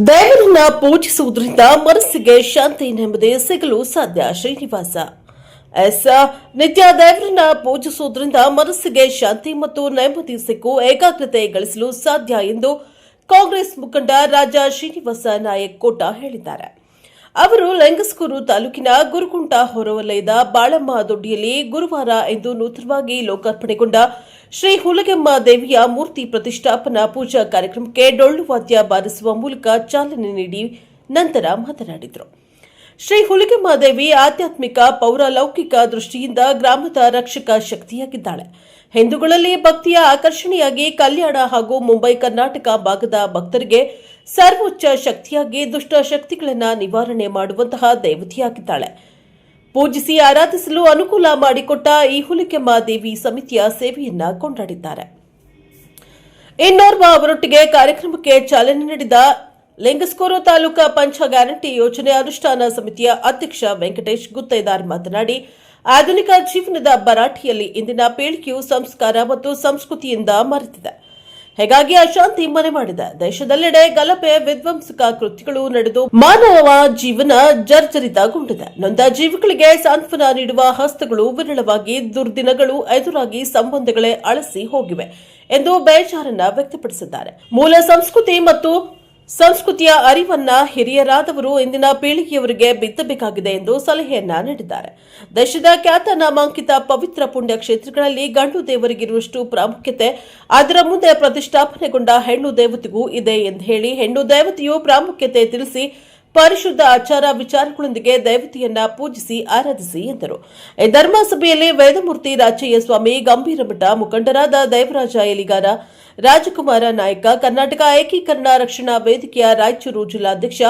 ದೇವರನ್ನ ಪೂಜಿಸುವುದರಿಂದ ಮನಸ್ಸಿಗೆ ಶಾಂತಿ ನೆಮ್ಮದಿ ಸಿಗಲು ಸಾಧ್ಯ. ಶ್ರೀನಿವಾಸ ನಿತ್ಯ ದೇವರನ್ನ ಪೂಜಿಸುವುದರಿಂದ ಮನಸ್ಸಿಗೆ ಶಾಂತಿ ಮತ್ತು ನೆಮ್ಮದಿ ಸಿಕ್ಕು ಏಕಾಗ್ರತೆ ಗಳಿಸಲು ಸಾಧ್ಯ ಎಂದು ಕಾಂಗ್ರೆಸ್ ಮುಖಂಡ ರಾಜ ಶ್ರೀನಿವಾಸ ನಾಯಕ್ ಕೋಟ ಹೇಳಿದ್ದಾರೆ. ಅವರು ಲೆಂಗಸ್ಕೂರು ತಾಲೂಕಿನ ಗುರುಕುಂಟ ಹೊರವಲಯದ ಬಾಳಮ್ಮ ದೊಡ್ಡಿಯಲ್ಲಿ ಗುರುವಾರ ಇಂದು ನೂತನವಾಗಿ ಲೋಕಾರ್ಪಣೆಗೊಂಡ ಶ್ರೀ ಹುಲಿಗೆಮ್ಮ ದೇವಿಯ ಮೂರ್ತಿ ಪ್ರತಿಷ್ಠಾಪನಾ ಪೂಜಾ ಕಾರ್ಯಕ್ರಮಕ್ಕೆ ಡೊಳ್ಳು ವಾದ್ಯ ಬಾರಿಸುವ ಮೂಲಕ ಚಾಲನೆ ನೀಡಿ ನಂತರ ಮಾತನಾಡಿದರು. ಶ್ರೀ ಹುಲಿಗೆಮ್ಮ ದೇವಿ ಆಧ್ಯಾತ್ಮಿಕ ಪೌರಾಲೌಕಿಕ ದೃಷ್ಟಿಯಿಂದ ಗ್ರಾಮದ ರಕ್ಷಕ ಶಕ್ತಿಯಾಗಿದ್ದಾಳೆ. ಹಿಂದೂಗಳಲ್ಲಿ ಭಕ್ತಿಯ ಆಕರ್ಷಣೆಯಾಗಿ ಕಲ್ಯಾಣ ಹಾಗೂ ಮುಂಬೈ ಕರ್ನಾಟಕ ಭಾಗದ ಭಕ್ತರಿಗೆ ಸರ್ವೋಚ್ಚ ಶಕ್ತಿಯಾಗಿ ದುಷ್ಟ ಶಕ್ತಿಗಳನ್ನು ನಿವಾರಣೆ ಮಾಡುವಂತಹ ದೇವತೆಯಾಗಿದ್ದಾಳೆ. ಪೂಜಿಸಿ ಆರಾಧಿಸಲು ಅನುಕೂಲ ಮಾಡಿಕೊಟ್ಟ ಈ ಹುಲಿಗೆಮ್ಮ ದೇವಿ ಸಮಿತಿಯ ಸೇವೆಯನ್ನ ಕೊಂಡಾಡಿದ್ದಾರೆ. ಇನ್ನೋರ್ವ ಅವರೊಟ್ಟಿಗೆ ಕಾರ್ಯಕ್ರಮಕ್ಕೆ ಚಾಲನೆ ನೀಡಿದ ಲಿಂಗಸ್ಕೂರು ತಾಲೂಕಾ ಪಂಚ ಗ್ಯಾರಂಟಿ ಯೋಜನೆ ಅನುಷ್ಠಾನ ಸಮಿತಿಯ ಅಧ್ಯಕ್ಷ ವೆಂಕಟೇಶ್ ಗುತ್ತೇದಾರ್ ಮಾತನಾಡಿ, ಆಧುನಿಕ ಜೀವನದ ಭರಾಟೆಯಲ್ಲಿ ಇಂದಿನ ಪೀಳಿಗೆಯು ಸಂಸ್ಕಾರ ಮತ್ತು ಸಂಸ್ಕೃತಿಯಿಂದ ಮರೆತಿದೆ. ಹೀಗಾಗಿ ಅಶಾಂತಿ ಮನೆ ಮಾಡಿದೆ. ದೇಶದೆಲ್ಲೆಡೆ ಗಲಭೆ ವಿಧ್ವಂಸಕ ಕೃತ್ಯಗಳು ನಡೆದು ಮಾನವ ಜೀವನ ಜರ್ಜರಿತಗೊಂಡಿದೆ. ನೊಂದ ಜೀವಿಗಳಿಗೆ ಸಾಂತ್ವನ ನೀಡುವ ಹಸ್ತಗಳು ವಿರಳವಾಗಿ ದುರ್ದಿನಗಳು ಎದುರಾಗಿ ಸಂಬಂಧಗಳೇ ಅಳಸಿ ಹೋಗಿವೆ ಎಂದು ಬೇಜಾರನ್ನ ವ್ಯಕ್ತಪಡಿಸಿದ್ದಾರೆ. ಮೂಲ ಸಂಸ್ಕೃತಿ ಮತ್ತು ಸಂಸ್ಕೃತಿಯ ಅರಿವನ್ನ ಹಿರಿಯರಾದವರು ಇಂದಿನ ಪೀಳಿಗೆಯವರಿಗೆ ಬಿತ್ತಬೇಕಾಗಿದೆ ಎಂದು ಸಲಹೆಯನ್ನ ನೀಡಿದ್ದಾರೆ. ದೇಶದ ಖ್ಯಾತ ನಾಮಾಂಕಿತ ಪವಿತ್ರ ಪುಣ್ಯ ಕ್ಷೇತ್ರಗಳಲ್ಲಿ ಗಂಡು ದೇವರಿಗಿರುವಷ್ಟು ಪ್ರಾಮುಖ್ಯತೆ ಅದರ ಮುಂದೆ ಪ್ರತಿಷ್ಠಾಪನೆಗೊಂಡ ಹೆಣ್ಣು ದೇವತೆಗೂ ಇದೆ ಎಂದು ಹೇಳಿ, ಹೆಣ್ಣು ದೇವತೆಯು ಪ್ರಾಮುಖ್ಯತೆ ತಿಳಿಸಿ ಪರಿಶುದ್ಧ ಆಚಾರ ವಿಚಾರಗಳೊಂದಿಗೆ ದೇವತೆಯನ್ನ ಪೂಜಿಸಿ ಆರಾಧಿಸಿ ಎಂದರು. ಈ ಧರ್ಮ ಸಭೆಯಲ್ಲಿ ವೇದಮೂರ್ತಿ ರಾಚಯ್ಯ ಸ್ವಾಮಿ, ಗಂಭೀರ ಮಠ ಮುಖಂಡರಾದ ದೇವರಾಜ ಎಲಿಗಾರ, ರಾಜಕುಮಾರ ನಾಯಕ, ಕರ್ನಾಟಕ ಏಕೀಕರಣ ರಕ್ಷಣಾ ವೇದಿಕೆಯ ರಾಯಚೂರು ಜಿಲ್ಲಾಧ್ಯಕ್ಷ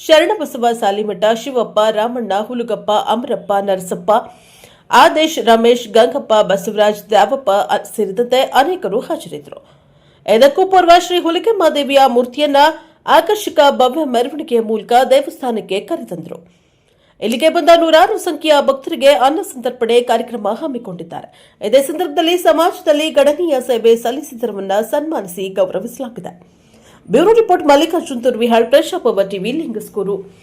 ಶರಣಬಸವ ಸಾಲಿಮಠ, ಶಿವಪ್ಪ, ರಾಮಣ್ಣ, ಹುಲುಗಪ್ಪ, ಅಮರಪ್ಪ, ನರಸಪ್ಪ, ಆದೇಶ್, ರಮೇಶ್, ಗಂಗಪ್ಪ, ಬಸವರಾಜ್, ದ್ಯಾವಪ್ಪ ಸೇರಿದಂತೆ ಅನೇಕರು ಹಾಜರಿದ್ದರು. ಇದಕ್ಕೂ ಪೂರ್ವ ಶ್ರೀ ಹುಲಿಗೆಮ್ಮ ದೇವಿಯ ಮೂರ್ತಿಯನ್ನ ಆಕರ್ಷಕ ಭವ್ಯ ಮೆರವಣಿಗೆಯ ಮೂಲಕ ದೇವಸ್ಥಾನಕ್ಕೆ ಕರೆತಂದರು. ಇಲ್ಲಿಗೆ ಬಂದ ನೂರಾರು ಸಂಖ್ಯೆಯ ಭಕ್ತರಿಗೆ ಅನ್ನ ಸಂತರ್ಪಣೆ ಕಾರ್ಯಕ್ರಮ ಹಮ್ಮಿಕೊಂಡಿದ್ದಾರೆ. ಇದೇ ಸಂದರ್ಭದಲ್ಲಿ ಸಮಾಜದಲ್ಲಿ ಗಣನೀಯ ಸೇವೆ ಸಲ್ಲಿಸಿದವರನ್ನು ಸನ್ಮಾನಿಸಿ ಗೌರವಿಸಲಾಗಿದೆ. Bureau report Mallikarjun Turvihal, press power TV, Lingsugur.